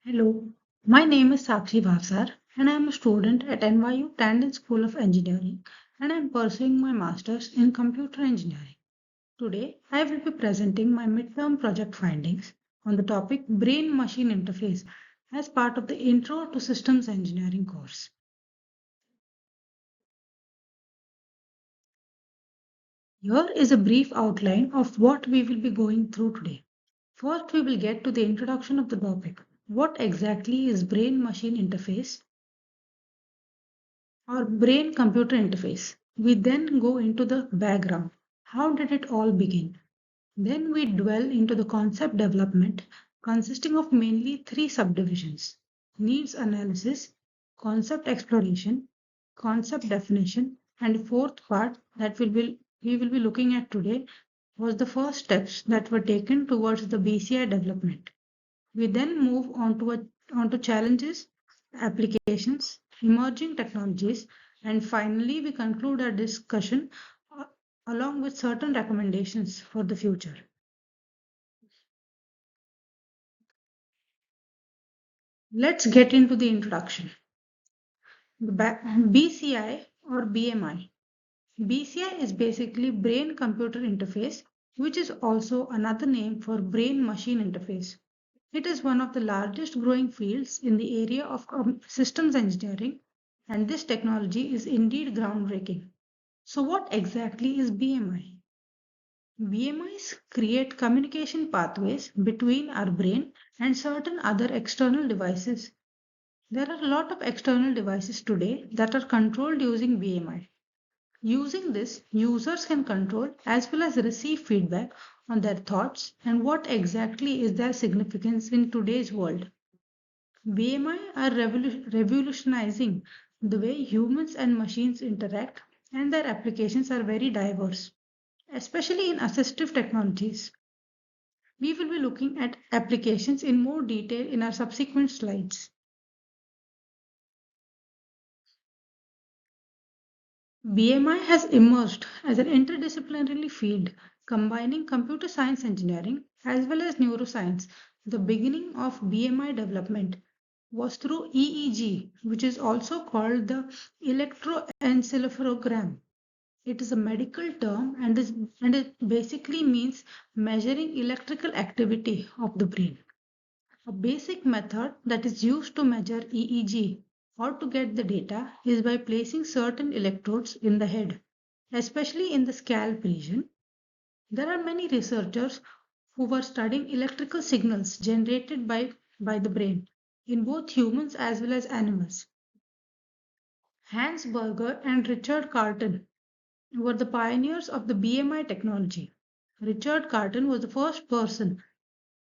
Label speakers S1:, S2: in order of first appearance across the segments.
S1: Hello, my name is Sakshi Bhavsar and I am a student at NYU Tandon School of Engineering and I am pursuing my master's in computer engineering. Today, I will be presenting my midterm project findings on the topic brain-machine interface as part of the Intro to Systems Engineering course. Here is a brief outline of what we will be going through today. First, we will get to the introduction of the topic. What exactly is brain-machine interface or brain computer interface? We then go into the background. How did it all begin? Then we dwell into the concept development, consisting of mainly three subdivisions: needs analysis, concept exploration, concept definition, and fourth part that we will be looking at today was the first steps that were taken towards the BCI development. We then move on to challenges, applications, emerging technologies, and finally we conclude our discussion uh, along with certain recommendations for the future. Let's get into the introduction. BCI or BMI. BCI is basically brain computer interface, which is also another name for brain machine interface. It is one of the largest growing fields in the area of systems engineering, and this technology is indeed groundbreaking. So, what exactly is BMI? BMIs create communication pathways between our brain and certain other external devices. There are a lot of external devices today that are controlled using BMI. Using this, users can control as well as receive feedback on their thoughts and what exactly is their significance in today's world. BMI are revolutionizing the way humans and machines interact, and their applications are very diverse, especially in assistive technologies. We will be looking at applications in more detail in our subsequent slides. BMI has emerged as an interdisciplinary field combining computer science engineering as well as neuroscience. The beginning of BMI development was through EEG, which is also called the electroencephalogram. It is a medical term and it basically means measuring electrical activity of the brain. A basic method that is used to measure EEG or to get the data is by placing certain electrodes in the head, especially in the scalp region. There are many researchers who were studying electrical signals generated by the brain in both humans as well as animals. Hans Berger and Richard Carton were the pioneers of the BMI technology. Richard Carton was the first person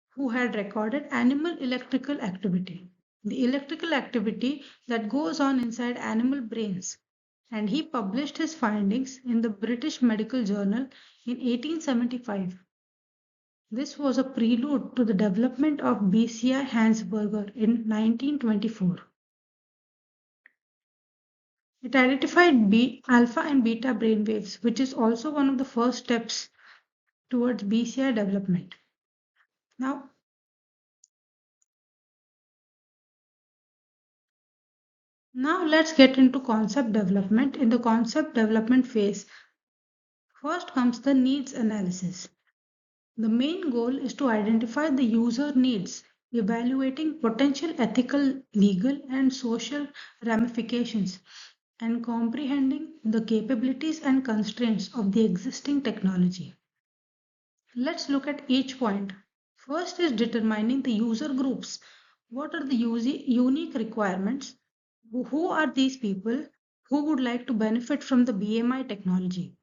S1: who had recorded animal electrical activity, the electrical activity that goes on inside animal brains. And he published his findings in the British Medical Journal in 1875. This was a prelude to the development of BCI Hansberger in 1924. It identified alpha and beta brainwaves, which is also one of the first steps towards BCI development. Now, Now let's get into concept development. In the concept development phase, first comes the needs analysis. The main goal is to identify the user needs, evaluating potential ethical, legal, and social ramifications, and comprehending the capabilities and constraints of the existing technology. Let's look at each point. First is determining the user groups. What are the unique requirements? Who are these people who would like to benefit from the BMI technology?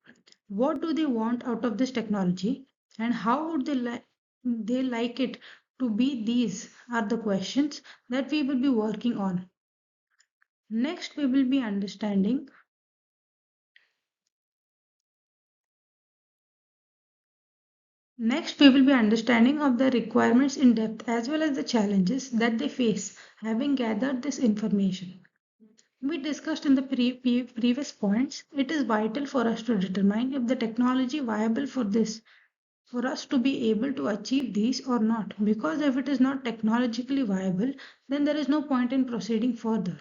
S1: What do they want out of this technology? And how would they like it to be? These are the questions that we will be working on. Next, we will be understanding Next, we will be understanding of the requirements in depth as well as the challenges that they face having gathered this information. We discussed in the previous points, it is vital for us to determine if the technology viable for this. for us to be able to achieve these or not. Because if it is not technologically viable, then there is no point in proceeding further.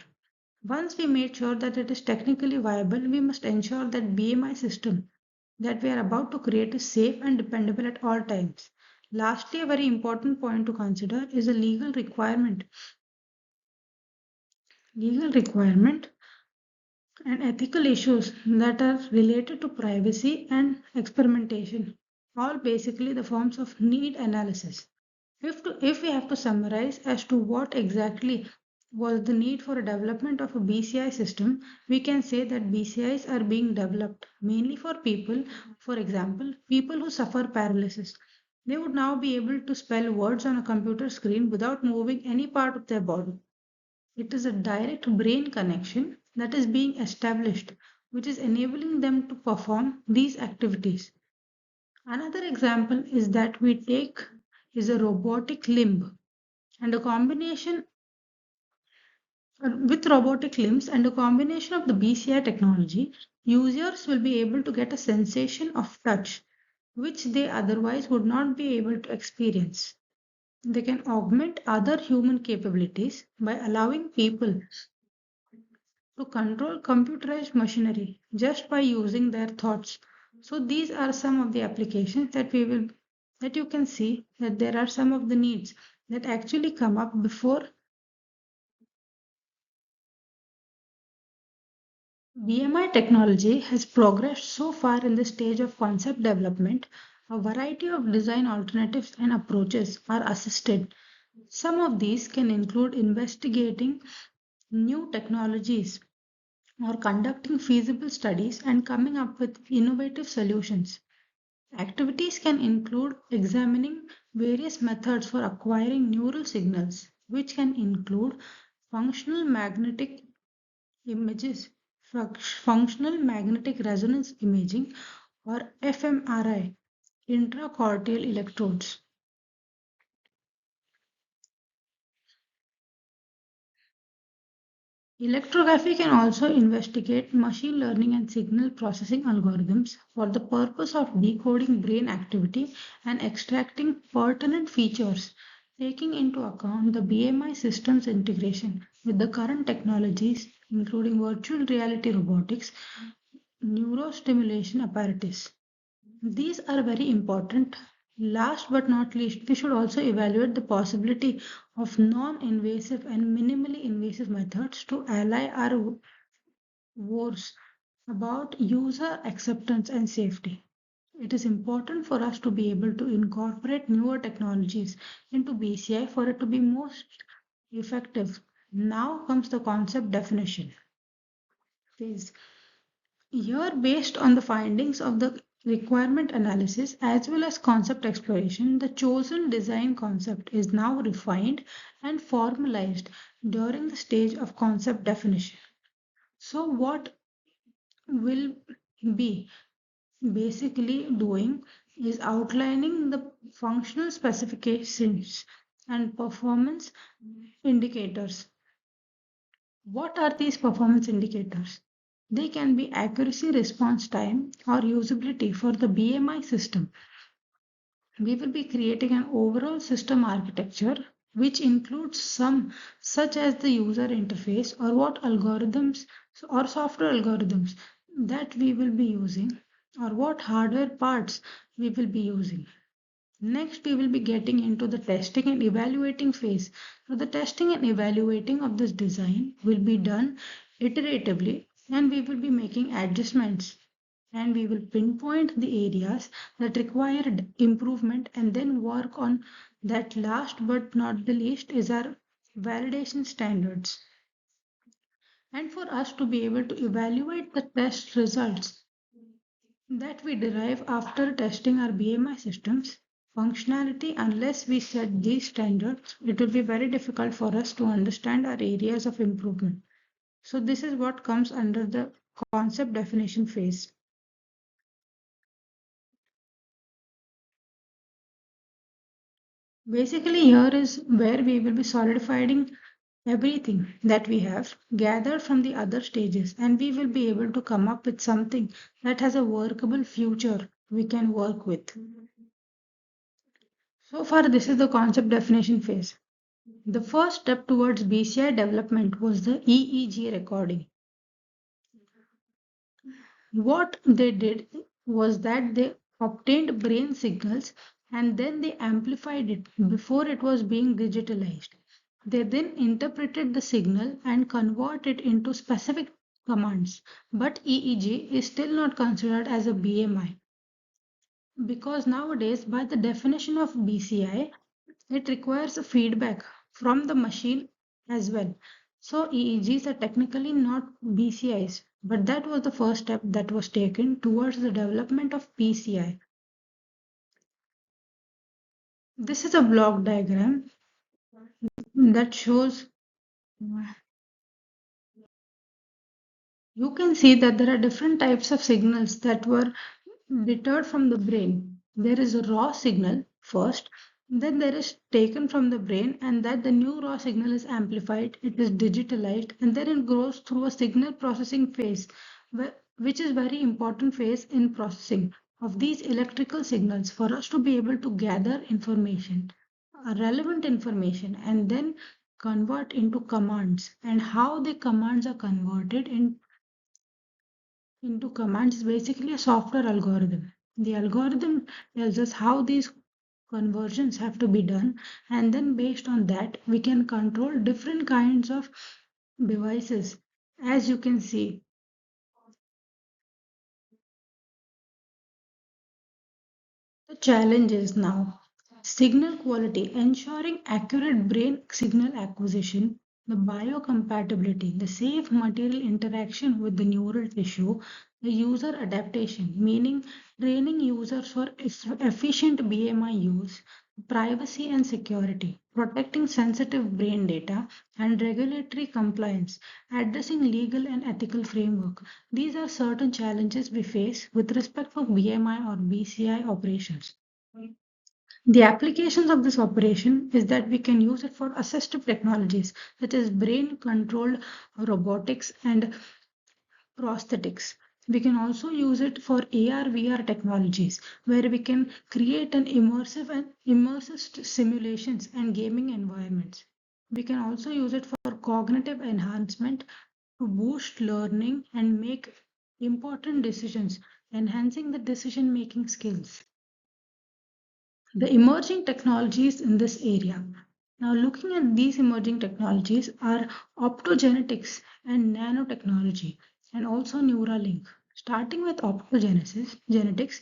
S1: Once we made sure that it is technically viable, we must ensure that BMI system that we are about to create is safe and dependable at all times. Lastly, a very important point to consider is a legal requirement and ethical issues that are related to privacy and experimentation, all basically the forms of need analysis. If we have to summarize as to what exactly was the need for a development of a BCI system, we can say that BCIs are being developed mainly for people, for example, people who suffer paralysis. They would now be able to spell words on a computer screen without moving any part of their body. It is a direct brain connection that is being established, which is enabling them to perform these activities. Another example is that we take is a robotic limb and a combination with robotic limbs and a combination of the BCI technology, users will be able to get a sensation of touch which they otherwise would not be able to experience. They can augment other human capabilities by allowing people to control computerized machinery just by using their thoughts. So these are some of the applications that you can see that there are some of the needs that actually come up before BMI technology has progressed so far in the stage of concept development. A variety of design alternatives and approaches are assisted. Some of these can include investigating new technologies or conducting feasible studies and coming up with innovative solutions. Activities can include examining various methods for acquiring neural signals, which can include functional magnetic images, functional magnetic resonance imaging, or fMRI, intracortical electrodes. Electrography can also investigate machine learning and signal processing algorithms for the purpose of decoding brain activity and extracting pertinent features, taking into account the BMI system's integration with the current technologies, including virtual reality robotics, neurostimulation apparatus. These are very important. Last but not least, we should also evaluate the possibility of non invasive and minimally invasive methods to ally our wars about user acceptance and safety. It is important for us to be able to incorporate newer technologies into BCI for it to be most effective. Now comes the concept definition phase. Here, based on the findings of the requirement analysis as well as concept exploration, the chosen design concept is now refined and formalized during the stage of concept definition. So, what will be basically doing is outlining the functional specifications and performance indicators. What are these performance indicators? They can be accuracy response time or usability for the BMI system. We will be creating an overall system architecture which includes some such as the user interface or what algorithms or software algorithms that we will be using or what hardware parts we will be using. Next, we will be getting into the testing and evaluating phase. So, the testing and evaluating of this design will be done iteratively and we will be making adjustments and we will pinpoint the areas that required improvement and then work on that. Last but not the least is our validation standards. And for us to be able to evaluate the test results that we derive after testing our BMI systems functionality, unless we set these standards, it will be very difficult for us to understand our areas of improvement. So, this is what comes under the concept definition phase. Basically, here is where we will be solidifying everything that we have gathered from the other stages, and we will be able to come up with something that has a workable future we can work with. So far, this is the concept definition phase. The first step towards BCI development was the EEG recording. What they did was that they obtained brain signals and then they amplified it before it was being digitalized. They then interpreted the signal and convert it into specific commands. But EEG is still not considered as a BMI because nowadays, by the definition of BCI, it requires a feedback from the machine as well. So EEGs are technically not BCIs, but that was the first step that was taken towards the development of PCI. This is a block diagram that shows, you can see that there are different types of signals that were deterred from the brain. There is a raw signal first, then there is taken from the brain, and that the new raw signal is amplified, it is digitalized, and then it goes through a signal processing phase, which is very important phase in processing of these electrical signals for us to be able to gather information, relevant information, and then convert into commands. And how the commands are converted into commands is basically a software algorithm. The algorithm tells us how these conversions have to be done, and then based on that, we can control different kinds of devices. As you can see, the challenge is now signal quality, ensuring accurate brain signal acquisition, the biocompatibility, the safe material interaction with the neural tissue, the user adaptation, meaning training users for efficient BMI use, privacy and security, protecting sensitive brain data, and regulatory compliance, addressing legal and ethical framework. These are certain challenges we face with respect to BMI or BCI operations. The applications of this operation is that we can use it for assistive technologies such as brain controlled robotics and prosthetics. We can also use it for AR VR technologies where we can create an immersive simulations and gaming environments. We can also use it for cognitive enhancement to boost learning and make important decisions, enhancing the decision making skills. The emerging technologies in this area. Now, looking at these emerging technologies are optogenetics and nanotechnology, and also Neuralink. Starting with genetics,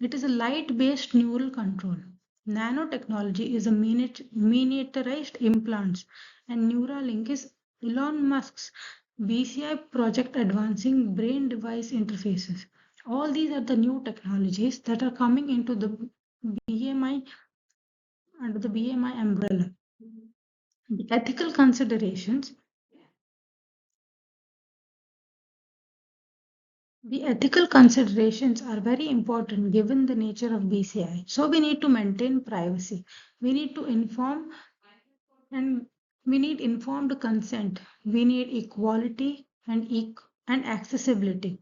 S1: it is a light-based neural control. Nanotechnology is a miniaturized implants, and Neuralink is Elon Musk's BCI project advancing brain-device interfaces. All these are the new technologies that are coming into the BMI under the BMI umbrella. The ethical considerations. The ethical considerations are very important given the nature of BCI. So we need to maintain privacy. We need to inform and we need informed consent. We need equality and accessibility.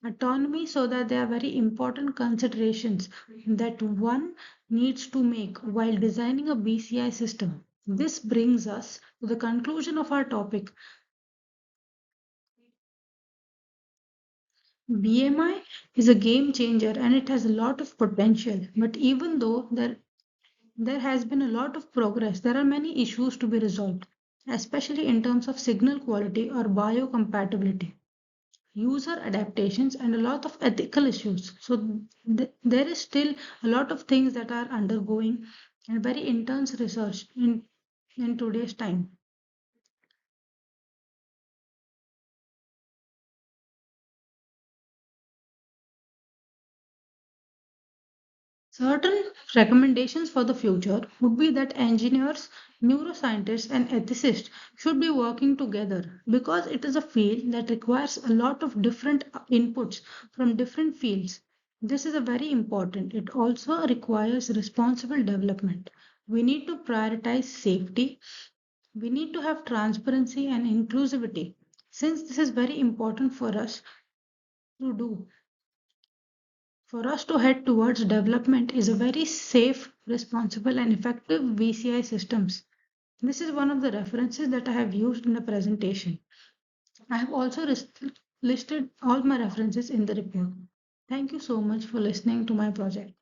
S1: Autonomy, so that they are very important considerations that one needs to make while designing a BCI system. This brings us to the conclusion of our topic. BMI is a game changer and it has a lot of potential. But even though there has been a lot of progress, there are many issues to be resolved, especially in terms of signal quality or biocompatibility, user adaptations, and a lot of ethical issues. So there is still a lot of things that are undergoing and very intense research in today's time. Certain recommendations for the future would be that engineers, neuroscientists, and ethicists should be working together because it is a field that requires a lot of different inputs from different fields. This is a very important. It also requires responsible development. We need to prioritize safety. We need to have transparency and inclusivity. Since this is very important for us to do, for us to head towards development is a very safe, responsible, and effective VCI systems. This is one of the references that I have used in the presentation. I have also listed all my references in the report. Thank you so much for listening to my project.